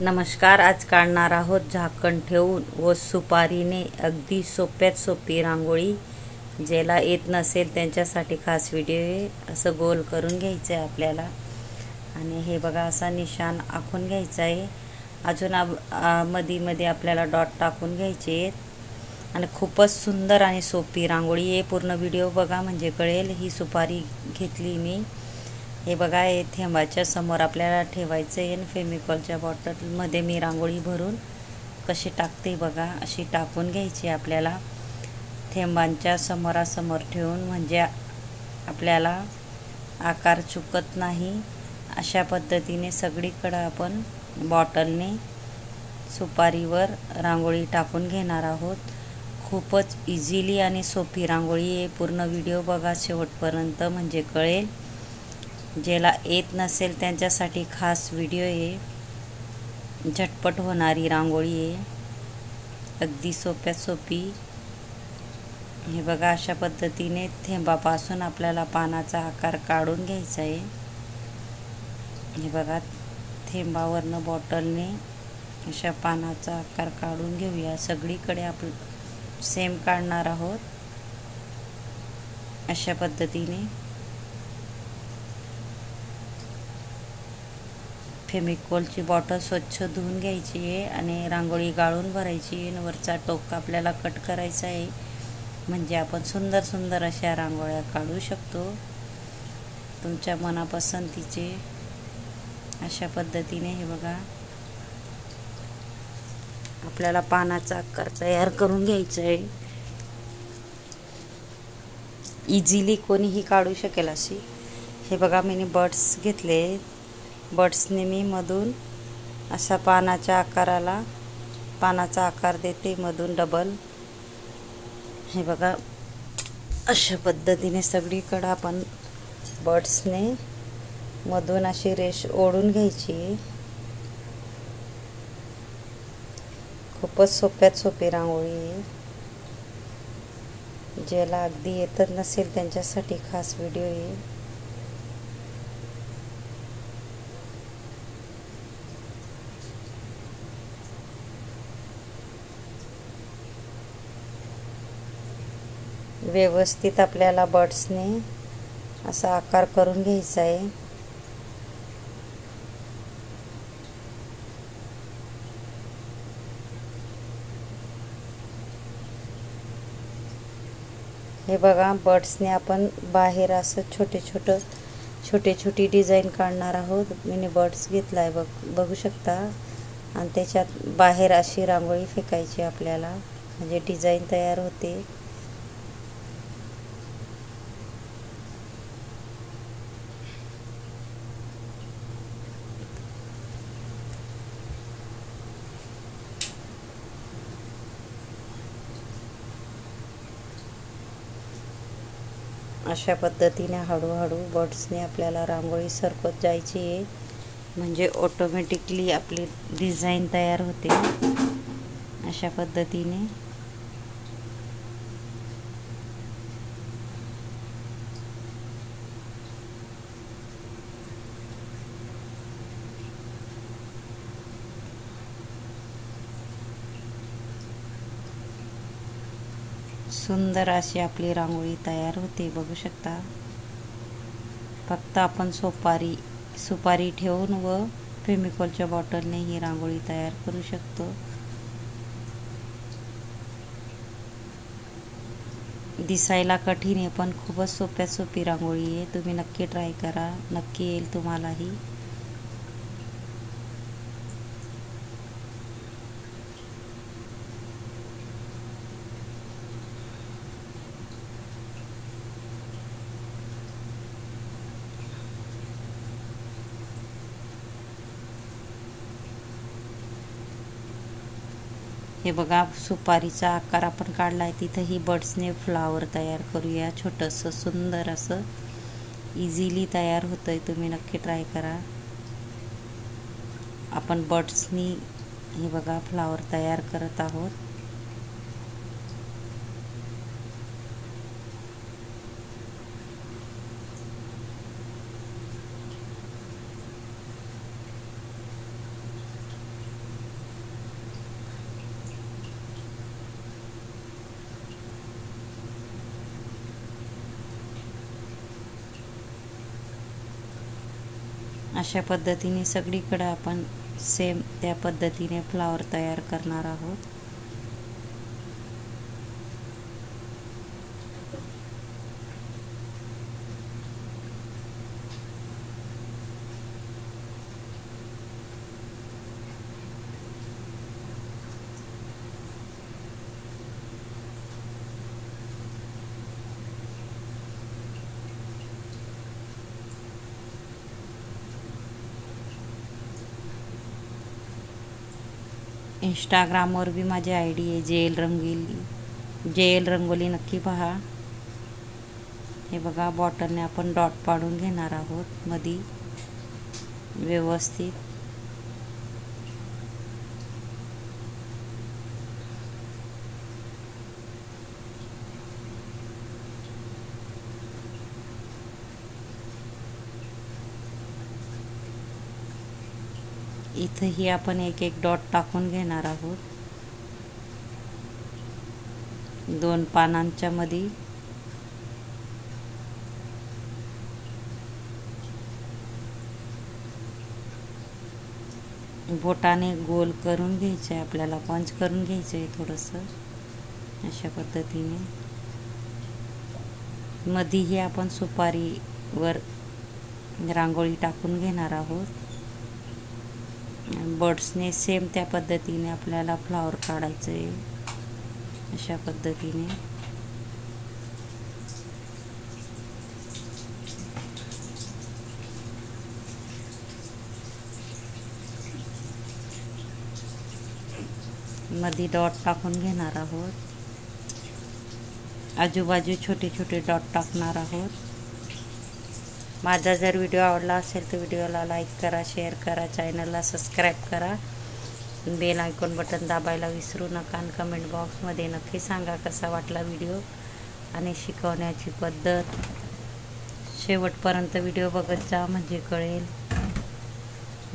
नमस्कार. आज काढणार आहोत झाकण ठेवून व सुपारीने अगदी सोप्यात सोपी रांगोळी. ज्याला येत नसेल त्यांच्यासाठी खास व्हिडिओ आहे. असं गोल करून घ्यायचं आहे आपल्याला आणि हे बघा असा निशाण आखून घ्यायचा आहे. अजून मध्ये आपल्याला डॉट टाकून घ्यायचे आहेत आणि खूपच सुंदर आणि सोपी रांगोळी आहे. पूर्ण व्हिडिओ बघा म्हणजे कळेल. ही सुपारी घेतली मी. हे बघा, हे थेंबाच्या समोर आपल्याला ठेवायचं आहे आणि फेमिकॉलच्या बॉटलमध्ये मी रांगोळी भरून कशी टाकते बघा, अशी टाकून घ्यायची आपल्याला थेंबांच्या समोरासमोर ठेवून, म्हणजे आपल्याला आकार चुकत नाही. अशा पद्धतीने सगळीकडे आपण बॉटलने सुपारीवर रांगोळी टाकून घेणार आहोत. खूपच इझिली आणि सोपी रांगोळी आहे. पूर्ण व्हिडिओ बघा शेवटपर्यंत म्हणजे कळेल. ज्याला येत नसेल त्यांच्यासाठी खास व्हिडिओ आहे. झटपट होणारी रांगोळी आहे, अगदी सोप्यात सोपी. हे बघा, अशा पद्धतीने थेंबापासून आपल्याला पानाचा आकार काढून घ्यायचा आहे. हे बघा, थेंबावरनं बॉटलने अशा पानाचा आकार काढून घेऊया. सगळीकडे आपण सेम काढणार आहोत अशा पद्धतीने. फेमिकॉलची बॉटल स्वच्छ धुवून घ्यायची आहे आणि रांगोळी गाळून भरायची आहे. वरचा टोक आपल्याला कट करायचा आहे, म्हणजे आपण सुंदर सुंदर अशा रांगोळ्या काढू शकतो तुमच्या मनापसंतीचे. अशा पद्धतीने हे बघा, आपल्याला पानाचा आकार तयार करून घ्यायचा आहे. इझिली कोणीही काढू शकेल अशी. हे बघा, मी बर्ड्स घेतले. बर्ड्सने मी मधून असा पानाच्या आकाराला पानाचा आकार देते, मधून डबल. हे बघा, अशा पद्धतीने सगळीकडे आपण बर्ड्सने मधून अशी रेष ओढून घ्यायची. खूपच सोप्यात सोपी रांगोळी आहे. ज्याला अगदी येतच नसेल त्यांच्यासाठी खास व्हिडिओ आहे. व्यवस्थित आपल्याला बर्ड्सने असा आकार करून घ्यायचा आहे. हे बघा, बर्ड्सने आपण बाहेर असं छोटी छोटी डिझाईन काढणार आहोत. मी बर्ड्स घेतला आहे बघू शकता, आणि त्याच्यात बाहेर अशी रांगोळी फेकायची आपल्याला, म्हणजे डिझाईन तयार होते. अशा पद्धतीने हळूहळू बर्ड्सने आपल्याला रांगोळी सरकत जायची आहे, म्हणजे ऑटोमॅटिकली आपली डिझाईन तयार होते. अशा पद्धतीने सुंदर अशी आपली रांगोळी तयार होते बघू शकता. फक्त आपण सुपारी ठेवून व फेमिकॉलच्या बॉटलने ही रांगोळी तयार करू शकतो. दिसायला कठीण आहे, पण खूपच सोप्यात सोपी रांगोळी आहे. तुम्ही नक्की ट्राय करा, नक्की येईल तुम्हालाही. हे बघा, सुपारीचा आकार आपण काढला आहे, तिथंही बर्ड्सने फ्लावर तयार करूया. छोटंसं सुंदर असं इझिली तयार होतं आहे. तुम्ही नक्की ट्राय करा. आपण बर्ड्सनी हे बघा फ्लावर तयार करत आहोत. अशा पद्धतीने सगळीकडे आपण सेम त्या पद्धतीने फ्लावर तयार करणार आहोत। इंस्टाग्रामवर भी माझी आयडी आहे JL रंगोली, नक्की पहा। हे बघा बॉटलने आपण डॉट पाडून घेणार आहोत मध्ये व्यवस्थित। इथंही आपण एक एक डॉट टाकून घेणार आहोत 2 पानांच्या मध्ये। बोटाने गोल करून घ्यायचे, आपल्याला पंच करून घ्यायचे आहे थोडंसं अशा पद्धतीने। मध्येही आपण सुपारीवर रांगोळी टाकून घेणार आहोत। बर्ड्सने सेम त्या पद्धतीने आपल्याला फ्लावर काढायचे आहे अशा पद्धतीने। मध्ये डॉट टाकून घेणार आहोत, आजूबाजू छोटे छोटे डॉट टाकणार आहोत। माझा जर व्हिडिओ आवडला असेल तर व्हिडिओला लाईक करा, शेअर करा, चॅनलला सबस्क्राईब करा, बेल आयकॉन बटन दाबायला विसरू नका आणि कमेंट बॉक्समध्ये नक्की सांगा कसा वाटला व्हिडिओ आणि शिकवण्याची पद्धत। शेवटपर्यंत व्हिडिओ बघत जा म्हणजे कळेल।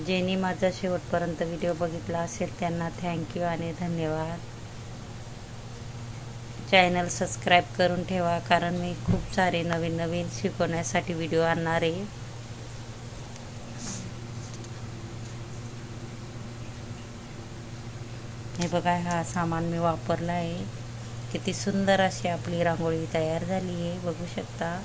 ज्यांनी माझा शेवटपर्यंत व्हिडिओ बघितला असेल त्यांना थँक्यू आणि धन्यवाद। चॅनल सबस्क्राईब करून ठेवा, कारण मी खूप सारे नवीन नवीन शिकवण्यासाठी व्हिडिओ आणणार आहे। हे बघा हा सामान मी वापरला आहे। किती सुंदर अशी आपली रांगोळी तयार झाली आहे, बघू शकता।